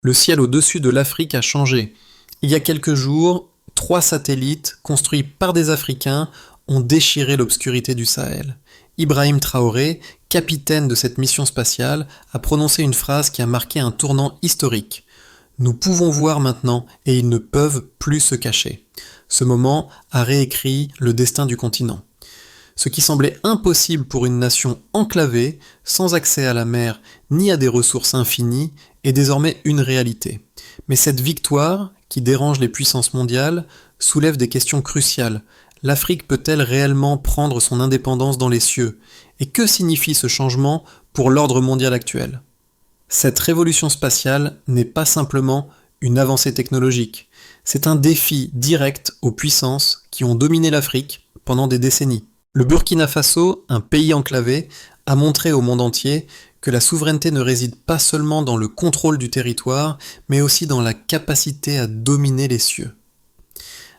Le ciel au-dessus de l'Afrique a changé. Il y a quelques jours, 3 satellites, construits par des Africains, ont déchiré l'obscurité du Sahel. Ibrahim Traoré, capitaine de cette mission spatiale, a prononcé une phrase qui a marqué un tournant historique. Nous pouvons voir maintenant et ils ne peuvent plus se cacher. Ce moment a réécrit le destin du continent. Ce qui semblait impossible pour une nation enclavée, sans accès à la mer ni à des ressources infinies, est désormais une réalité. Mais cette victoire, qui dérange les puissances mondiales, soulève des questions cruciales. L'Afrique peut-elle réellement prendre son indépendance dans les cieux? Et que signifie ce changement pour l'ordre mondial actuel? Cette révolution spatiale n'est pas simplement une avancée technologique, c'est un défi direct aux puissances qui ont dominé l'Afrique pendant des décennies. Le Burkina Faso, un pays enclavé, a montré au monde entier que la souveraineté ne réside pas seulement dans le contrôle du territoire, mais aussi dans la capacité à dominer les cieux.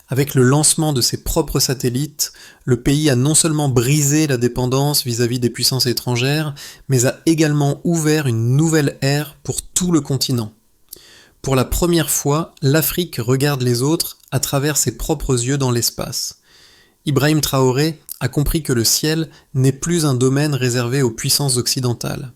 Avec le lancement de ses propres satellites, le pays a non seulement brisé la dépendance vis-à-vis des puissances étrangères, mais a également ouvert une nouvelle ère pour tout le continent. Pour la première fois, l'Afrique regarde les autres à travers ses propres yeux dans l'espace. Ibrahim Traoré a compris que le ciel n'est plus un domaine réservé aux puissances occidentales.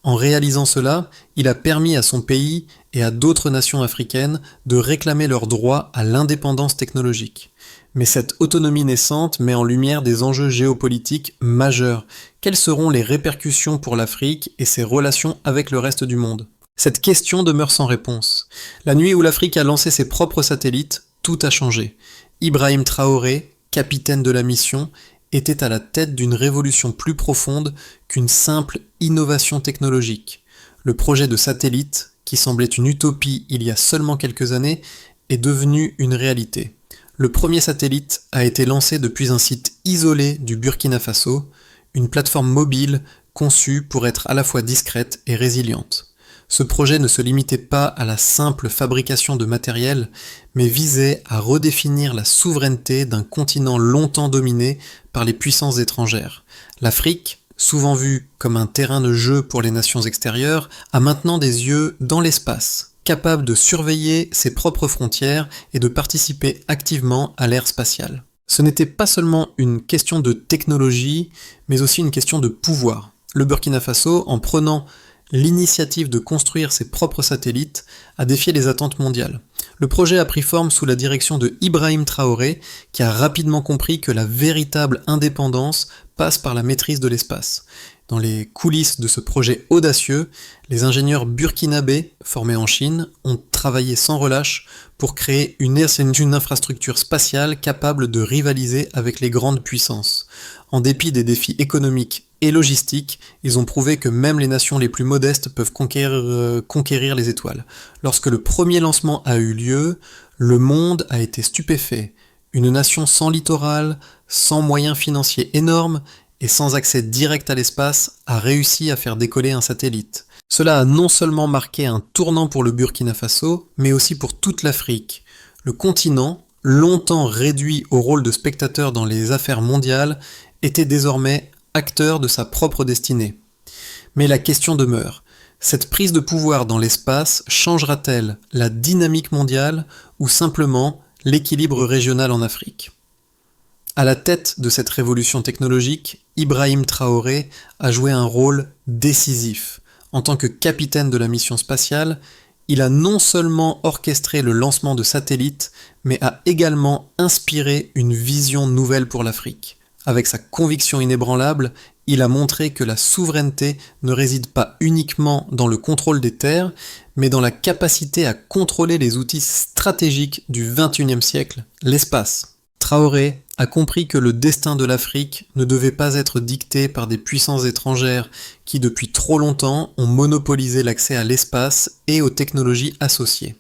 En réalisant cela, il a permis à son pays et à d'autres nations africaines de réclamer leur droit à l'indépendance technologique. Mais cette autonomie naissante met en lumière des enjeux géopolitiques majeurs. Quelles seront les répercussions pour l'Afrique et ses relations avec le reste du monde? Cette question demeure sans réponse. La nuit où l'Afrique a lancé ses propres satellites, tout a changé. Ibrahim Traoré, capitaine de la mission, était à la tête d'une révolution plus profonde qu'une simple innovation technologique. Le projet de satellite, qui semblait une utopie il y a seulement quelques années, est devenu une réalité. Le premier satellite a été lancé depuis un site isolé du Burkina Faso, une plateforme mobile conçue pour être à la fois discrète et résiliente. Ce projet ne se limitait pas à la simple fabrication de matériel, mais visait à redéfinir la souveraineté d'un continent longtemps dominé par les puissances étrangères. L'Afrique, souvent vue comme un terrain de jeu pour les nations extérieures, a maintenant des yeux dans l'espace, capable de surveiller ses propres frontières et de participer activement à l'ère spatiale. Ce n'était pas seulement une question de technologie, mais aussi une question de pouvoir. Le Burkina Faso, en prenant l'initiative de construire ses propres satellites a défié les attentes mondiales. Le projet a pris forme sous la direction de Ibrahim Traoré, qui a rapidement compris que la véritable indépendance passe par la maîtrise de l'espace. Dans les coulisses de ce projet audacieux, les ingénieurs burkinabés, formés en Chine, ont travaillé sans relâche pour créer une infrastructure spatiale capable de rivaliser avec les grandes puissances. En dépit des défis économiques et logistiques, ils ont prouvé que même les nations les plus modestes peuvent conquérir les étoiles. Lorsque le premier lancement a eu lieu, le monde a été stupéfait. Une nation sans littoral, sans moyens financiers énormes et sans accès direct à l'espace a réussi à faire décoller un satellite. Cela a non seulement marqué un tournant pour le Burkina Faso, mais aussi pour toute l'Afrique. Le continent, longtemps réduit au rôle de spectateur dans les affaires mondiales, était désormais acteur de sa propre destinée. Mais la question demeure, cette prise de pouvoir dans l'espace changera-t-elle la dynamique mondiale ou simplement l'équilibre régional en Afrique? À la tête de cette révolution technologique, Ibrahim Traoré a joué un rôle décisif. En tant que capitaine de la mission spatiale, il a non seulement orchestré le lancement de satellites, mais a également inspiré une vision nouvelle pour l'Afrique. Avec sa conviction inébranlable, il a montré que la souveraineté ne réside pas uniquement dans le contrôle des terres, mais dans la capacité à contrôler les outils stratégiques du XXIe siècle, l'espace. Traoré a compris que le destin de l'Afrique ne devait pas être dicté par des puissances étrangères qui depuis trop longtemps ont monopolisé l'accès à l'espace et aux technologies associées.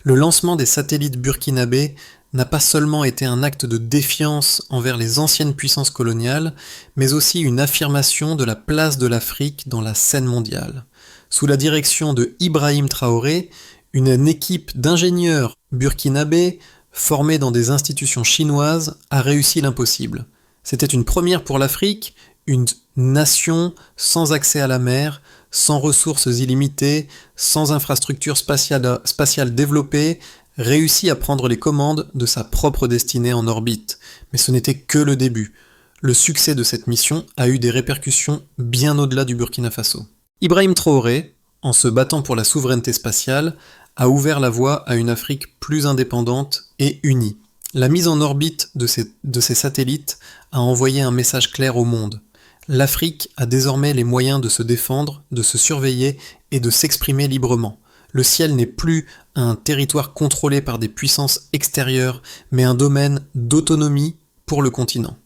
Le lancement des satellites burkinabés n'a pas seulement été un acte de défiance envers les anciennes puissances coloniales, mais aussi une affirmation de la place de l'Afrique dans la scène mondiale. Sous la direction de Ibrahim Traoré, une équipe d'ingénieurs burkinabés formés dans des institutions chinoises a réussi l'impossible. C'était une première pour l'Afrique, une nation sans accès à la mer, sans ressources illimitées, sans infrastructures spatiales développées, réussit à prendre les commandes de sa propre destinée en orbite. Mais ce n'était que le début. Le succès de cette mission a eu des répercussions bien au-delà du Burkina Faso. Ibrahim Traoré, en se battant pour la souveraineté spatiale, a ouvert la voie à une Afrique plus indépendante et unie. La mise en orbite de ces satellites a envoyé un message clair au monde. L'Afrique a désormais les moyens de se défendre, de se surveiller et de s'exprimer librement. Le ciel n'est plus un territoire contrôlé par des puissances extérieures, mais un domaine d'autonomie pour le continent.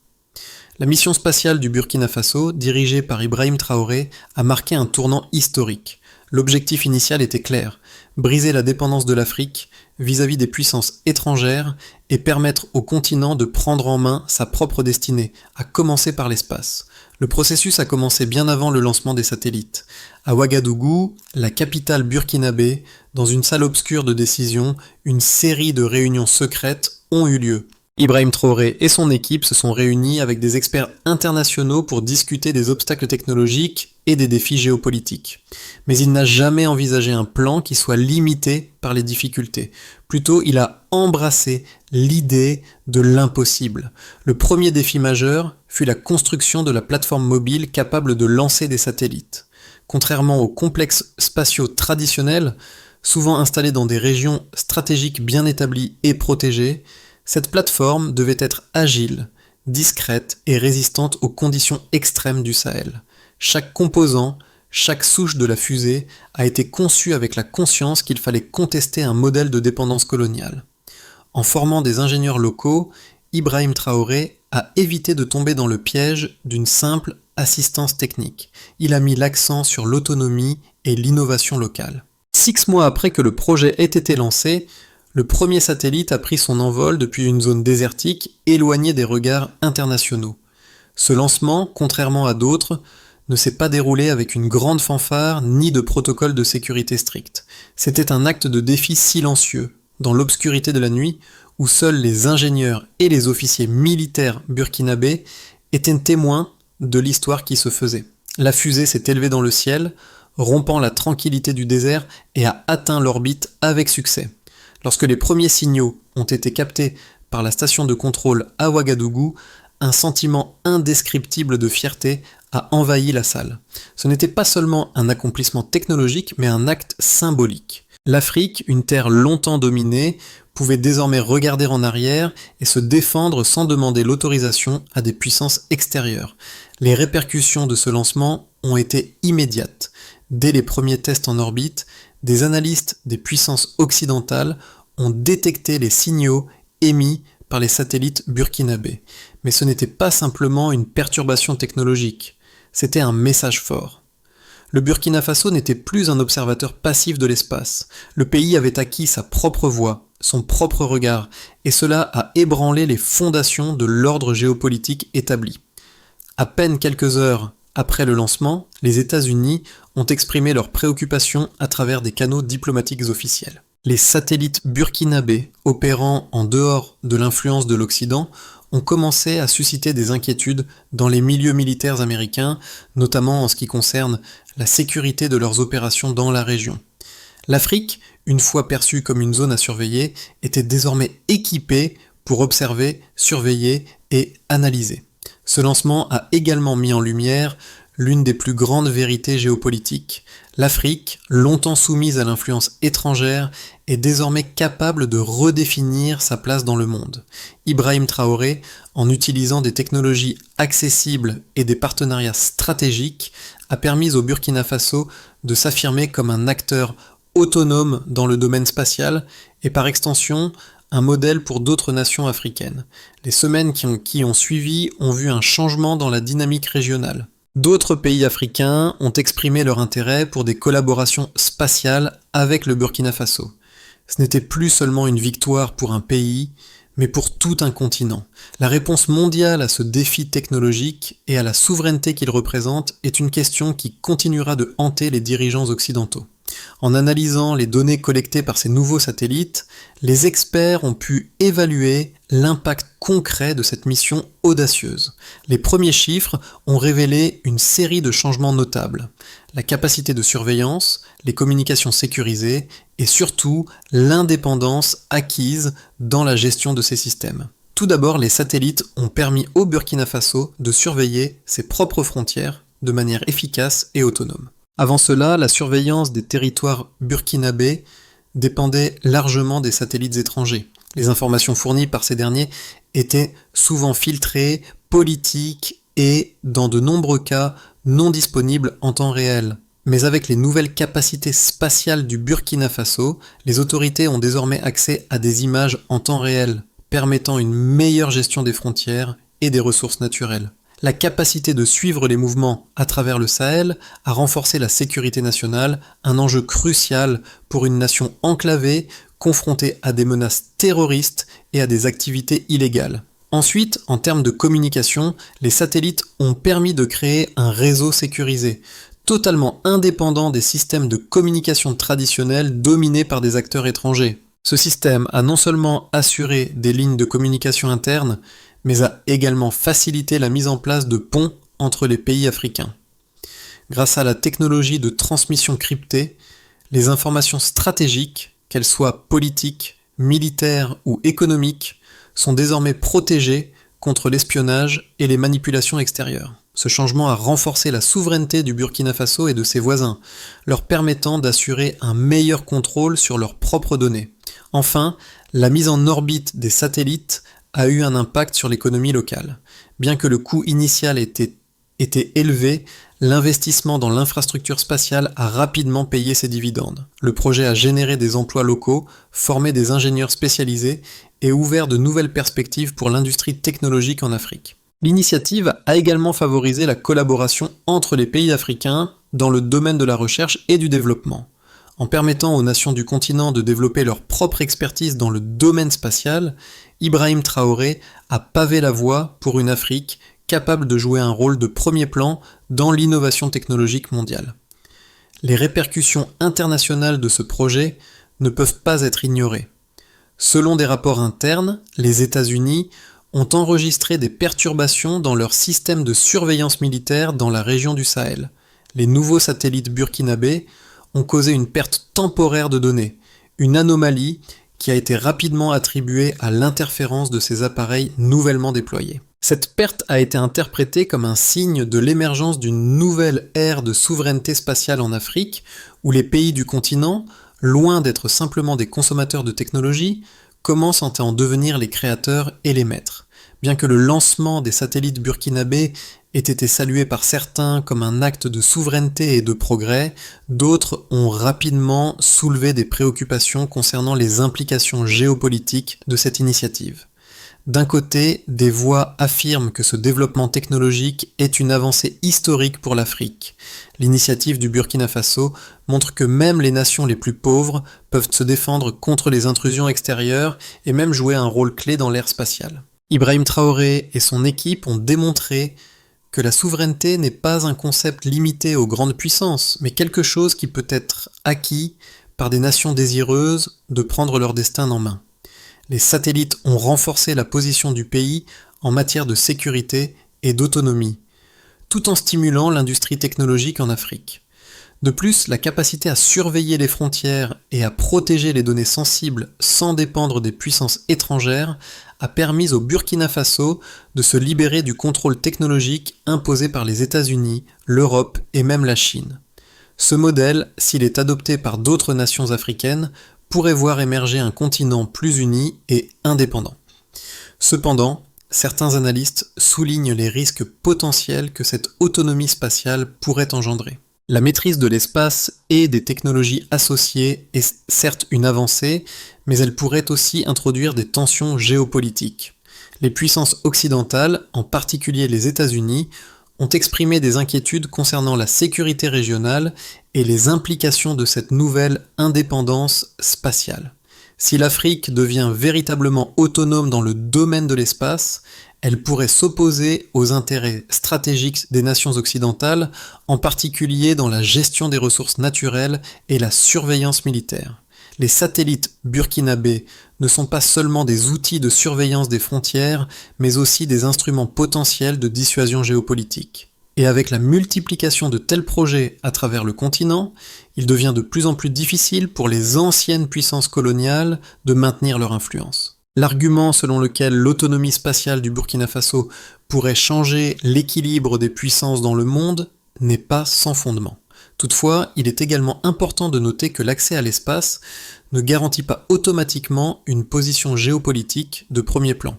La mission spatiale du Burkina Faso, dirigée par Ibrahim Traoré, a marqué un tournant historique. L'objectif initial était clair, briser la dépendance de l'Afrique vis-à-vis des puissances étrangères et permettre au continent de prendre en main sa propre destinée, à commencer par l'espace. Le processus a commencé bien avant le lancement des satellites. À Ouagadougou, la capitale burkinabé, dans une salle obscure de décision, une série de réunions secrètes ont eu lieu. Ibrahim Traoré et son équipe se sont réunis avec des experts internationaux pour discuter des obstacles technologiques et des défis géopolitiques. Mais il n'a jamais envisagé un plan qui soit limité par les difficultés. Plutôt, il a embrassé l'idée de l'impossible. Le premier défi majeur fut la construction de la plateforme mobile capable de lancer des satellites. Contrairement aux complexes spatiaux traditionnels, souvent installés dans des régions stratégiques bien établies et protégées, cette plateforme devait être agile, discrète et résistante aux conditions extrêmes du Sahel. Chaque composant, chaque souche de la fusée a été conçue avec la conscience qu'il fallait contester un modèle de dépendance coloniale. En formant des ingénieurs locaux, Ibrahim Traoré a évité de tomber dans le piège d'une simple assistance technique. Il a mis l'accent sur l'autonomie et l'innovation locale. 6 mois après que le projet ait été lancé, le premier satellite a pris son envol depuis une zone désertique éloignée des regards internationaux. Ce lancement, contrairement à d'autres, ne s'est pas déroulé avec une grande fanfare ni de protocole de sécurité strict. C'était un acte de défi silencieux, dans l'obscurité de la nuit, où seuls les ingénieurs et les officiers militaires burkinabés étaient témoins de l'histoire qui se faisait. La fusée s'est élevée dans le ciel, rompant la tranquillité du désert et a atteint l'orbite avec succès. Lorsque les premiers signaux ont été captés par la station de contrôle à Ouagadougou, un sentiment indescriptible de fierté a envahi la salle. Ce n'était pas seulement un accomplissement technologique, mais un acte symbolique. L'Afrique, une terre longtemps dominée, pouvait désormais regarder en arrière et se défendre sans demander l'autorisation à des puissances extérieures. Les répercussions de ce lancement ont été immédiates. Dès les premiers tests en orbite, des analystes des puissances occidentales ont détecté les signaux émis par les satellites burkinabés. Mais ce n'était pas simplement une perturbation technologique, c'était un message fort. Le Burkina Faso n'était plus un observateur passif de l'espace. Le pays avait acquis sa propre voix, son propre regard, et cela a ébranlé les fondations de l'ordre géopolitique établi. À peine quelques heures après le lancement, les États-Unis ont exprimé leurs préoccupations à travers des canaux diplomatiques officiels. Les satellites burkinabés, opérant en dehors de l'influence de l'Occident, ont commencé à susciter des inquiétudes dans les milieux militaires américains, notamment en ce qui concerne la sécurité de leurs opérations dans la région. L'Afrique, une fois perçue comme une zone à surveiller, était désormais équipée pour observer, surveiller et analyser. Ce lancement a également mis en lumière l'une des plus grandes vérités géopolitiques. L'Afrique, longtemps soumise à l'influence étrangère, est désormais capable de redéfinir sa place dans le monde. Ibrahim Traoré, en utilisant des technologies accessibles et des partenariats stratégiques, a permis au Burkina Faso de s'affirmer comme un acteur autonome dans le domaine spatial et par extension un modèle pour d'autres nations africaines. Les semaines qui ont suivi ont vu un changement dans la dynamique régionale. D'autres pays africains ont exprimé leur intérêt pour des collaborations spatiales avec le Burkina Faso. Ce n'était plus seulement une victoire pour un pays, mais pour tout un continent. La réponse mondiale à ce défi technologique et à la souveraineté qu'il représente est une question qui continuera de hanter les dirigeants occidentaux. En analysant les données collectées par ces nouveaux satellites, les experts ont pu évaluer l'impact concret de cette mission audacieuse. Les premiers chiffres ont révélé une série de changements notables. La capacité de surveillance, les communications sécurisées et surtout l'indépendance acquise dans la gestion de ces systèmes. Tout d'abord, les satellites ont permis au Burkina Faso de surveiller ses propres frontières de manière efficace et autonome. Avant cela, la surveillance des territoires burkinabés dépendait largement des satellites étrangers. Les informations fournies par ces derniers étaient souvent filtrées, politiques et, dans de nombreux cas, non disponibles en temps réel. Mais avec les nouvelles capacités spatiales du Burkina Faso, les autorités ont désormais accès à des images en temps réel, permettant une meilleure gestion des frontières et des ressources naturelles. La capacité de suivre les mouvements à travers le Sahel a renforcé la sécurité nationale, un enjeu crucial pour une nation enclavée, confrontée à des menaces terroristes et à des activités illégales. Ensuite, en termes de communication, les satellites ont permis de créer un réseau sécurisé, totalement indépendant des systèmes de communication traditionnels dominés par des acteurs étrangers. Ce système a non seulement assuré des lignes de communication internes, mais a également facilité la mise en place de ponts entre les pays africains. Grâce à la technologie de transmission cryptée, les informations stratégiques, qu'elles soient politiques, militaires ou économiques, sont désormais protégées contre l'espionnage et les manipulations extérieures. Ce changement a renforcé la souveraineté du Burkina Faso et de ses voisins, leur permettant d'assurer un meilleur contrôle sur leurs propres données. Enfin, la mise en orbite des satellites a eu un impact sur l'économie locale. Bien que le coût initial était élevé, l'investissement dans l'infrastructure spatiale a rapidement payé ses dividendes. Le projet a généré des emplois locaux, formé des ingénieurs spécialisés et ouvert de nouvelles perspectives pour l'industrie technologique en Afrique. L'initiative a également favorisé la collaboration entre les pays africains dans le domaine de la recherche et du développement. En permettant aux nations du continent de développer leur propre expertise dans le domaine spatial, Ibrahim Traoré a pavé la voie pour une Afrique capable de jouer un rôle de premier plan dans l'innovation technologique mondiale. Les répercussions internationales de ce projet ne peuvent pas être ignorées. Selon des rapports internes, les États-Unis ont enregistré des perturbations dans leur système de surveillance militaire dans la région du Sahel. Les nouveaux satellites burkinabés ont causé une perte temporaire de données, une anomalie qui a été rapidement attribuée à l'interférence de ces appareils nouvellement déployés. Cette perte a été interprétée comme un signe de l'émergence d'une nouvelle ère de souveraineté spatiale en Afrique, où les pays du continent, loin d'être simplement des consommateurs de technologie, commencent à en devenir les créateurs et les maîtres. Bien que le lancement des satellites burkinabés ait été salué par certains comme un acte de souveraineté et de progrès, d'autres ont rapidement soulevé des préoccupations concernant les implications géopolitiques de cette initiative. D'un côté, des voix affirment que ce développement technologique est une avancée historique pour l'Afrique. L'initiative du Burkina Faso montre que même les nations les plus pauvres peuvent se défendre contre les intrusions extérieures et même jouer un rôle clé dans l'ère spatiale. Ibrahim Traoré et son équipe ont démontré que la souveraineté n'est pas un concept limité aux grandes puissances, mais quelque chose qui peut être acquis par des nations désireuses de prendre leur destin en main. Les satellites ont renforcé la position du pays en matière de sécurité et d'autonomie, tout en stimulant l'industrie technologique en Afrique. De plus, la capacité à surveiller les frontières et à protéger les données sensibles sans dépendre des puissances étrangères a permis au Burkina Faso de se libérer du contrôle technologique imposé par les États-Unis, l'Europe et même la Chine. Ce modèle, s'il est adopté par d'autres nations africaines, pourrait voir émerger un continent plus uni et indépendant. Cependant, certains analystes soulignent les risques potentiels que cette autonomie spatiale pourrait engendrer. La maîtrise de l'espace et des technologies associées est certes une avancée, mais elle pourrait aussi introduire des tensions géopolitiques. Les puissances occidentales, en particulier les États-Unis, ont exprimé des inquiétudes concernant la sécurité régionale et les implications de cette nouvelle indépendance spatiale. Si l'Afrique devient véritablement autonome dans le domaine de l'espace, elle pourrait s'opposer aux intérêts stratégiques des nations occidentales, en particulier dans la gestion des ressources naturelles et la surveillance militaire. Les satellites burkinabés ne sont pas seulement des outils de surveillance des frontières, mais aussi des instruments potentiels de dissuasion géopolitique. Et avec la multiplication de tels projets à travers le continent, il devient de plus en plus difficile pour les anciennes puissances coloniales de maintenir leur influence. L'argument selon lequel l'autonomie spatiale du Burkina Faso pourrait changer l'équilibre des puissances dans le monde n'est pas sans fondement. Toutefois, il est également important de noter que l'accès à l'espace ne garantit pas automatiquement une position géopolitique de premier plan.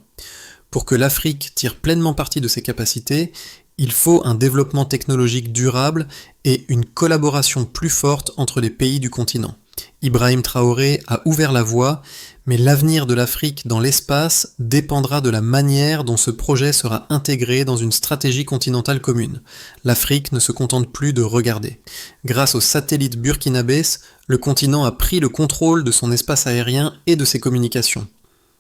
Pour que l'Afrique tire pleinement parti de ses capacités, il faut un développement technologique durable et une collaboration plus forte entre les pays du continent. Ibrahim Traoré a ouvert la voie, mais l'avenir de l'Afrique dans l'espace dépendra de la manière dont ce projet sera intégré dans une stratégie continentale commune. L'Afrique ne se contente plus de regarder. Grâce aux satellites burkinabés, le continent a pris le contrôle de son espace aérien et de ses communications.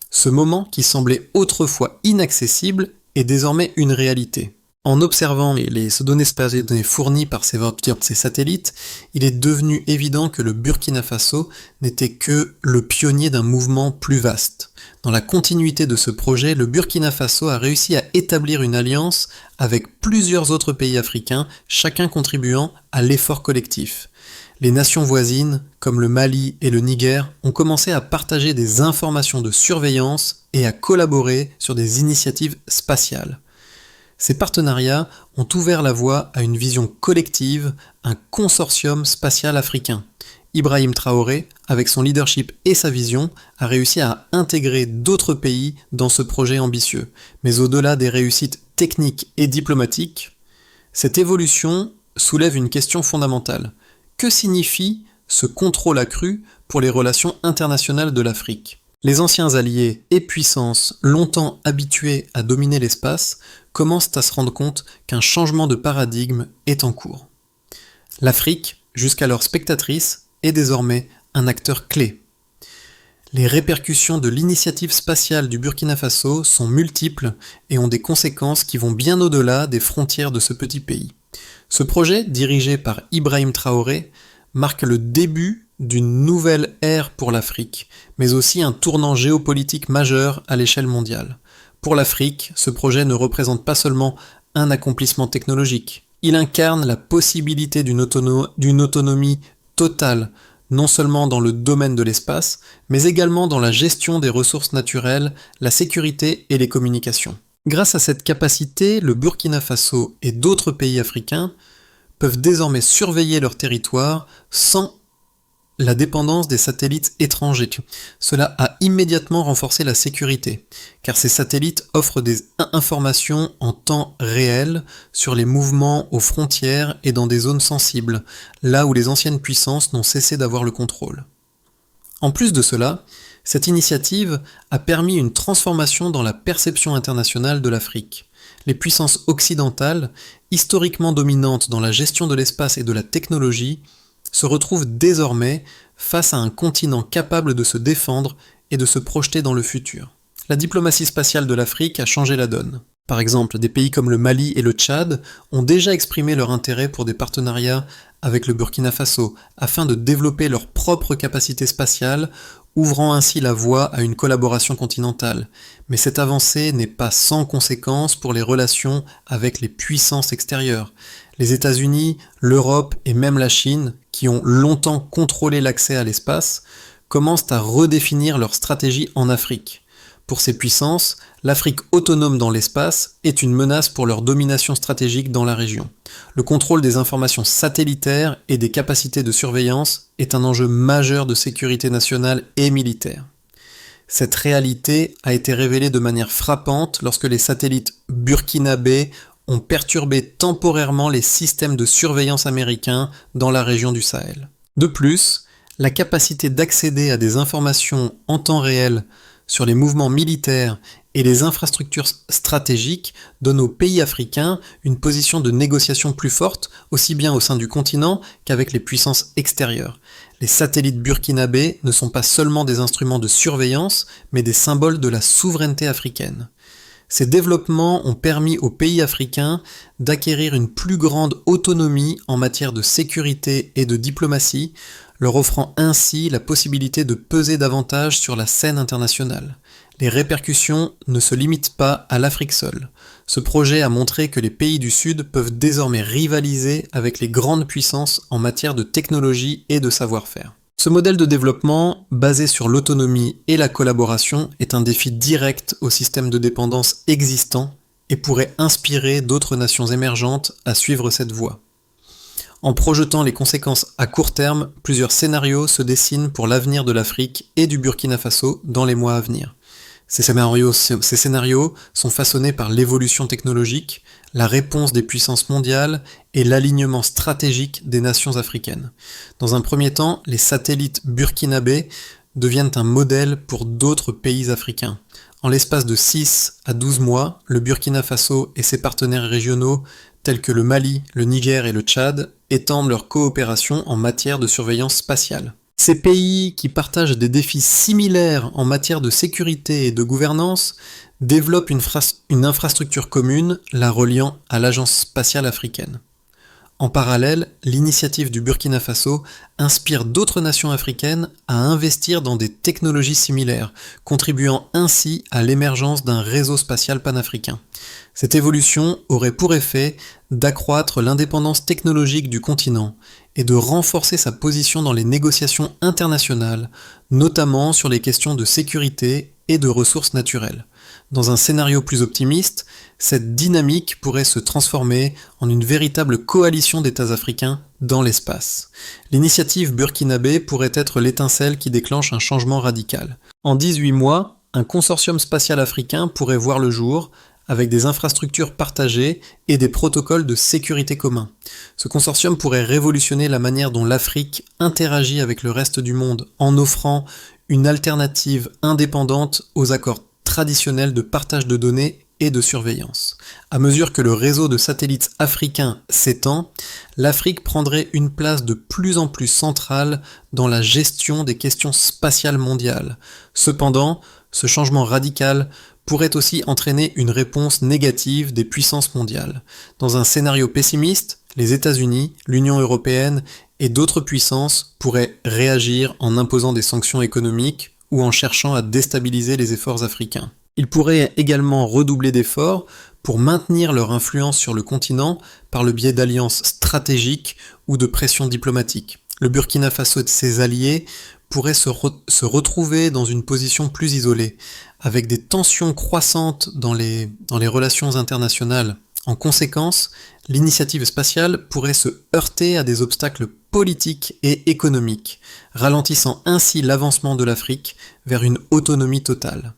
Ce moment, qui semblait autrefois inaccessible, est désormais une réalité. En observant les données spatiales fournies par ces satellites, il est devenu évident que le Burkina Faso n'était que le pionnier d'un mouvement plus vaste. Dans la continuité de ce projet, le Burkina Faso a réussi à établir une alliance avec plusieurs autres pays africains, chacun contribuant à l'effort collectif. Les nations voisines, comme le Mali et le Niger, ont commencé à partager des informations de surveillance et à collaborer sur des initiatives spatiales. Ces partenariats ont ouvert la voie à une vision collective, un consortium spatial africain. Ibrahim Traoré, avec son leadership et sa vision, a réussi à intégrer d'autres pays dans ce projet ambitieux. Mais au-delà des réussites techniques et diplomatiques, cette évolution soulève une question fondamentale. Que signifie ce contrôle accru pour les relations internationales de l'Afrique ? Les anciens alliés et puissances, longtemps habitués à dominer l'espace, commencent à se rendre compte qu'un changement de paradigme est en cours. L'Afrique, jusqu'alors spectatrice, est désormais un acteur clé. Les répercussions de l'initiative spatiale du Burkina Faso sont multiples et ont des conséquences qui vont bien au-delà des frontières de ce petit pays. Ce projet, dirigé par Ibrahim Traoré, marque le début d'une nouvelle ère pour l'Afrique, mais aussi un tournant géopolitique majeur à l'échelle mondiale. Pour l'Afrique, ce projet ne représente pas seulement un accomplissement technologique, il incarne la possibilité d'une autonomie totale, non seulement dans le domaine de l'espace, mais également dans la gestion des ressources naturelles, la sécurité et les communications. Grâce à cette capacité, le Burkina Faso et d'autres pays africains peuvent désormais surveiller leur territoire sans la dépendance des satellites étrangers. Cela a immédiatement renforcé la sécurité, car ces satellites offrent des informations en temps réel sur les mouvements aux frontières et dans des zones sensibles, là où les anciennes puissances n'ont cessé d'avoir le contrôle. En plus de cela, cette initiative a permis une transformation dans la perception internationale de l'Afrique. Les puissances occidentales, historiquement dominantes dans la gestion de l'espace et de la technologie, se retrouvent désormais face à un continent capable de se défendre et de se projeter dans le futur. La diplomatie spatiale de l'Afrique a changé la donne. Par exemple, des pays comme le Mali et le Tchad ont déjà exprimé leur intérêt pour des partenariats avec le Burkina Faso, afin de développer leurs propres capacités spatiales, ouvrant ainsi la voie à une collaboration continentale. Mais cette avancée n'est pas sans conséquences pour les relations avec les puissances extérieures. Les États-Unis, l'Europe et même la Chine, qui ont longtemps contrôlé l'accès à l'espace, commencent à redéfinir leur stratégie en Afrique. Pour ces puissances, l'Afrique autonome dans l'espace est une menace pour leur domination stratégique dans la région. Le contrôle des informations satellitaires et des capacités de surveillance est un enjeu majeur de sécurité nationale et militaire. Cette réalité a été révélée de manière frappante lorsque les satellites burkinabés ont perturbé temporairement les systèmes de surveillance américains dans la région du Sahel. De plus, la capacité d'accéder à des informations en temps réel sur les mouvements militaires et les infrastructures stratégiques donne aux pays africains une position de négociation plus forte, aussi bien au sein du continent qu'avec les puissances extérieures. Les satellites burkinabés ne sont pas seulement des instruments de surveillance, mais des symboles de la souveraineté africaine. Ces développements ont permis aux pays africains d'acquérir une plus grande autonomie en matière de sécurité et de diplomatie, leur offrant ainsi la possibilité de peser davantage sur la scène internationale. Les répercussions ne se limitent pas à l'Afrique seule. Ce projet a montré que les pays du Sud peuvent désormais rivaliser avec les grandes puissances en matière de technologie et de savoir-faire. Ce modèle de développement, basé sur l'autonomie et la collaboration, est un défi direct au système de dépendance existant et pourrait inspirer d'autres nations émergentes à suivre cette voie. En projetant les conséquences à court terme, plusieurs scénarios se dessinent pour l'avenir de l'Afrique et du Burkina Faso dans les mois à venir. Ces scénarios sont façonnés par l'évolution technologique, la réponse des puissances mondiales et l'alignement stratégique des nations africaines. Dans un premier temps, les satellites burkinabés deviennent un modèle pour d'autres pays africains. En l'espace de 6 à 12 mois, le Burkina Faso et ses partenaires régionaux, tels que le Mali, le Niger et le Tchad, étendent leur coopération en matière de surveillance spatiale. Ces pays, qui partagent des défis similaires en matière de sécurité et de gouvernance, développent une infrastructure commune la reliant à l'Agence spatiale africaine. En parallèle, l'initiative du Burkina Faso inspire d'autres nations africaines à investir dans des technologies similaires, contribuant ainsi à l'émergence d'un réseau spatial panafricain. Cette évolution aurait pour effet d'accroître l'indépendance technologique du continent et de renforcer sa position dans les négociations internationales, notamment sur les questions de sécurité et de ressources naturelles. Dans un scénario plus optimiste, cette dynamique pourrait se transformer en une véritable coalition d'États africains dans l'espace. L'initiative burkinabé pourrait être l'étincelle qui déclenche un changement radical. En 18 mois, un consortium spatial africain pourrait voir le jour, avec des infrastructures partagées et des protocoles de sécurité communs. Ce consortium pourrait révolutionner la manière dont l'Afrique interagit avec le reste du monde en offrant une alternative indépendante aux accords traditionnels de partage de données et de surveillance. À mesure que le réseau de satellites africains s'étend, l'Afrique prendrait une place de plus en plus centrale dans la gestion des questions spatiales mondiales. Cependant, ce changement radical pourrait aussi entraîner une réponse négative des puissances mondiales. Dans un scénario pessimiste, les États-Unis, l'Union européenne et d'autres puissances pourraient réagir en imposant des sanctions économiques ou en cherchant à déstabiliser les efforts africains. Ils pourraient également redoubler d'efforts pour maintenir leur influence sur le continent par le biais d'alliances stratégiques ou de pressions diplomatiques. Le Burkina Faso et ses alliés pourraient se retrouver dans une position plus isolée, avec des tensions croissantes dans les relations internationales. En conséquence, l'initiative spatiale pourrait se heurter à des obstacles politiques et économiques, ralentissant ainsi l'avancement de l'Afrique vers une autonomie totale.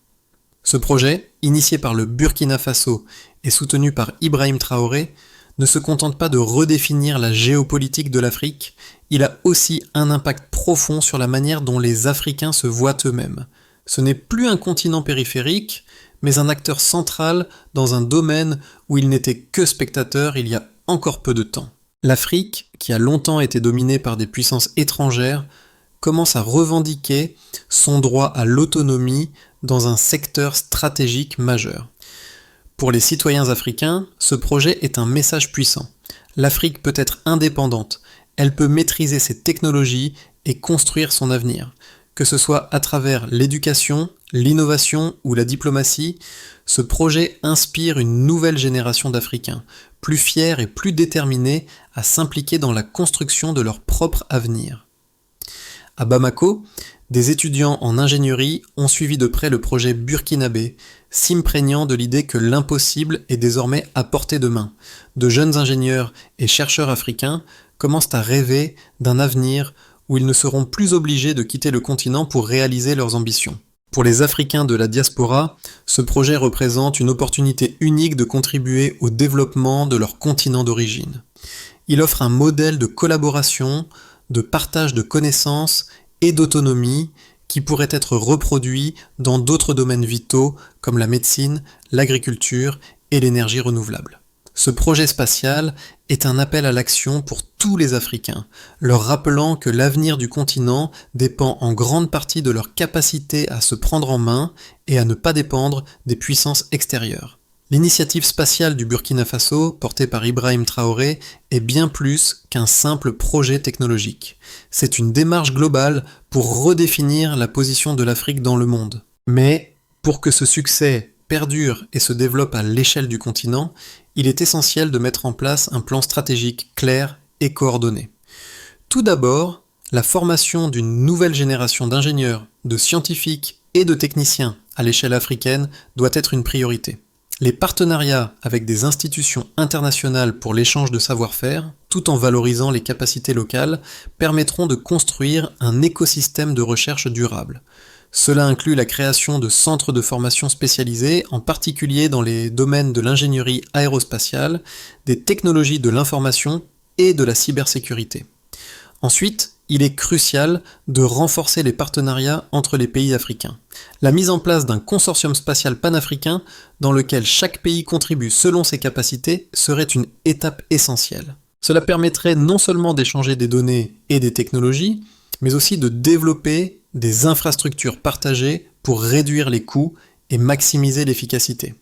Ce projet, initié par le Burkina Faso et soutenu par Ibrahim Traoré, ne se contente pas de redéfinir la géopolitique de l'Afrique, il a aussi un impact profond sur la manière dont les Africains se voient eux-mêmes. Ce n'est plus un continent périphérique, mais un acteur central dans un domaine où il n'était que spectateur il y a encore peu de temps. L'Afrique, qui a longtemps été dominée par des puissances étrangères, commence à revendiquer son droit à l'autonomie dans un secteur stratégique majeur. Pour les citoyens africains, ce projet est un message puissant. L'Afrique peut être indépendante, elle peut maîtriser ses technologies et construire son avenir. Que ce soit à travers l'éducation, l'innovation ou la diplomatie, ce projet inspire une nouvelle génération d'Africains, plus fiers et plus déterminés à s'impliquer dans la construction de leur propre avenir. À Bamako, des étudiants en ingénierie ont suivi de près le projet burkinabé, s'imprégnant de l'idée que l'impossible est désormais à portée de main. De jeunes ingénieurs et chercheurs africains commencent à rêver d'un avenir où ils ne seront plus obligés de quitter le continent pour réaliser leurs ambitions. Pour les Africains de la diaspora, ce projet représente une opportunité unique de contribuer au développement de leur continent d'origine. Il offre un modèle de collaboration, de partage de connaissances et d'autonomie qui pourrait être reproduit dans d'autres domaines vitaux comme la médecine, l'agriculture et l'énergie renouvelable. Ce projet spatial est un appel à l'action pour tous les Africains, leur rappelant que l'avenir du continent dépend en grande partie de leur capacité à se prendre en main et à ne pas dépendre des puissances extérieures. L'initiative spatiale du Burkina Faso, portée par Ibrahim Traoré, est bien plus qu'un simple projet technologique. C'est une démarche globale pour redéfinir la position de l'Afrique dans le monde. Mais, pour que ce succès perdure et se développe à l'échelle du continent, il est essentiel de mettre en place un plan stratégique clair et coordonné. Tout d'abord, la formation d'une nouvelle génération d'ingénieurs, de scientifiques et de techniciens à l'échelle africaine doit être une priorité. Les partenariats avec des institutions internationales pour l'échange de savoir-faire, tout en valorisant les capacités locales, permettront de construire un écosystème de recherche durable. Cela inclut la création de centres de formation spécialisés, en particulier dans les domaines de l'ingénierie aérospatiale, des technologies de l'information et de la cybersécurité. Ensuite, il est crucial de renforcer les partenariats entre les pays africains. La mise en place d'un consortium spatial panafricain dans lequel chaque pays contribue selon ses capacités serait une étape essentielle. Cela permettrait non seulement d'échanger des données et des technologies, mais aussi de développer des infrastructures partagées pour réduire les coûts et maximiser l'efficacité.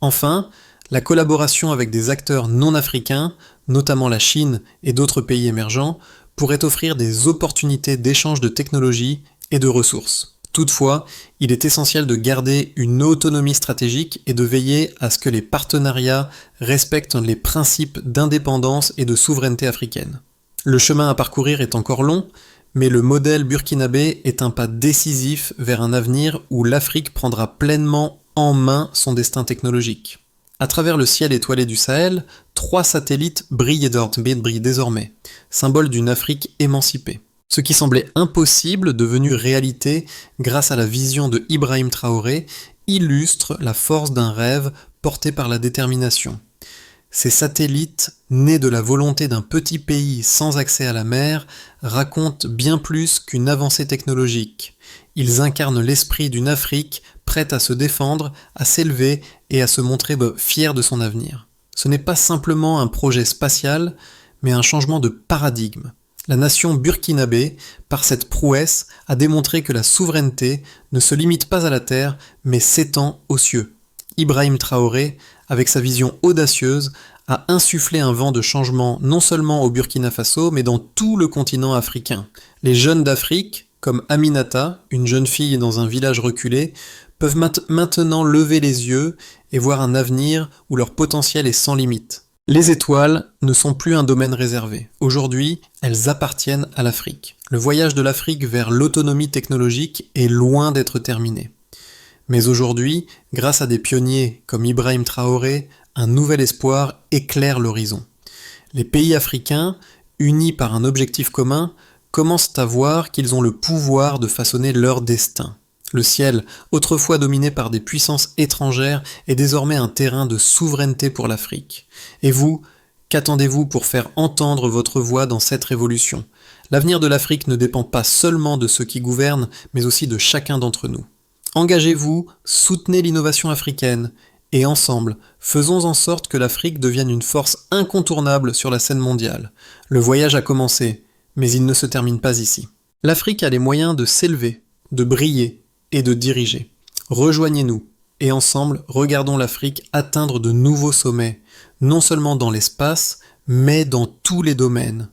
Enfin, la collaboration avec des acteurs non africains, notamment la Chine et d'autres pays émergents, pourrait offrir des opportunités d'échange de technologies et de ressources. Toutefois, il est essentiel de garder une autonomie stratégique et de veiller à ce que les partenariats respectent les principes d'indépendance et de souveraineté africaine. Le chemin à parcourir est encore long, mais le modèle burkinabé est un pas décisif vers un avenir où l'Afrique prendra pleinement en main son destin technologique. À travers le ciel étoilé du Sahel, 3 satellites brillent désormais, symbole d'une Afrique émancipée. Ce qui semblait impossible, devenu réalité grâce à la vision de Ibrahim Traoré, illustre la force d'un rêve porté par la détermination. Ces satellites, nés de la volonté d'un petit pays sans accès à la mer, racontent bien plus qu'une avancée technologique. Ils incarnent l'esprit d'une Afrique prête à se défendre, à s'élever et à se montrer fière de son avenir. Ce n'est pas simplement un projet spatial, mais un changement de paradigme. La nation burkinabé, par cette prouesse, a démontré que la souveraineté ne se limite pas à la terre, mais s'étend aux cieux. Ibrahim Traoré, avec sa vision audacieuse, a insufflé un vent de changement non seulement au Burkina Faso, mais dans tout le continent africain. Les jeunes d'Afrique, comme Aminata, une jeune fille dans un village reculé, peuvent maintenant lever les yeux et voir un avenir où leur potentiel est sans limite. Les étoiles ne sont plus un domaine réservé. Aujourd'hui, elles appartiennent à l'Afrique. Le voyage de l'Afrique vers l'autonomie technologique est loin d'être terminé. Mais aujourd'hui, grâce à des pionniers comme Ibrahim Traoré, un nouvel espoir éclaire l'horizon. Les pays africains, unis par un objectif commun, commencent à voir qu'ils ont le pouvoir de façonner leur destin. Le ciel, autrefois dominé par des puissances étrangères, est désormais un terrain de souveraineté pour l'Afrique. Et vous, qu'attendez-vous pour faire entendre votre voix dans cette révolution ? L'avenir de l'Afrique ne dépend pas seulement de ceux qui gouvernent, mais aussi de chacun d'entre nous. Engagez-vous, soutenez l'innovation africaine, et ensemble, faisons en sorte que l'Afrique devienne une force incontournable sur la scène mondiale. Le voyage a commencé, mais il ne se termine pas ici. L'Afrique a les moyens de s'élever, de briller et de diriger. Rejoignez-nous, et ensemble, regardons l'Afrique atteindre de nouveaux sommets, non seulement dans l'espace, mais dans tous les domaines.